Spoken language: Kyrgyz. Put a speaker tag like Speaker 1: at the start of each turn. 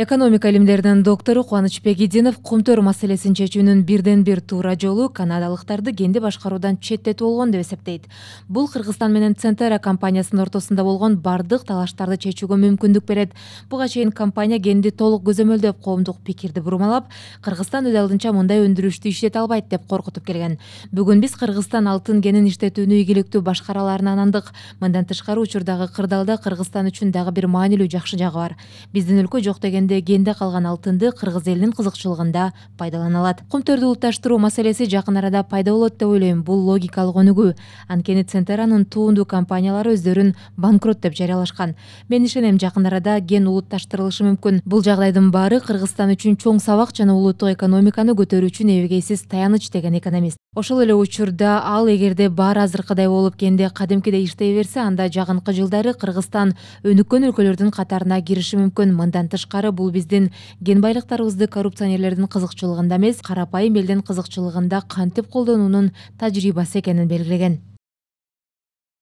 Speaker 1: Экономика илимдеринин доктору Кубаныч Бегидинов кумтөр маселесин чечүүнүн бирден бир туура жолу канадалыктарды кенди башкаруудан четтетүү болгон деп эсептейт. Бул Кыргызстан менен Центера компаниясынын ортосунда болгон бардык талаштарды чечүүгө мүмкүндүк берет. Буга чейин компания кенди толук көзөмөлдөп, коомдук пикирди бурмалап, Кыргызстан өз алдынча мындай өндүрүштү иштете албайт деп коркутуп келген. Бүгүн биз Кыргызстан алтын кенин иштетүүнү ийгиликтүү башкара аларына. Мындан тышкары учурдагы кырдаалда Кыргызстан үчүн дагы бир маанилүү жакшы жагы бар. Биздин өлкө жок дегенде кенде калган алтынды кыргыз элинин кызыкчылыгында пайдалана алат. Кумтөрдү улутташтыруу маселеси жакын арада пайда болот деп ойлойм. Бул логикалык өнүгүү. Анткени Центеранын туунду компаниялары өздөрүн банкрот деп жарыялашкан. Мен ишенем, жакын арада кен улутташтырылышы мүмкүн. Бул жагдайдын баары Кыргызстан үчүн чоң сабак жана улуттук экономиканы көтөрүүчү небегейсиз таяныч деген экономист. Ошол эле учурда ал эгерде баары азыркыдай болуп кенде кадимкидей иштей берсе, анда жакынкы жылдары Кыргызстан өнүккөн өлкөлөрдүн катарына кириши мүмкүн. Мындан тышкары бул биздин кен байлыктарыбызды коррупционерлердин кызыкчылыгында эмес, карапайым элдин кызыкчылыгында кантип колдонуунун тажрыйбасы экенин белгилеген.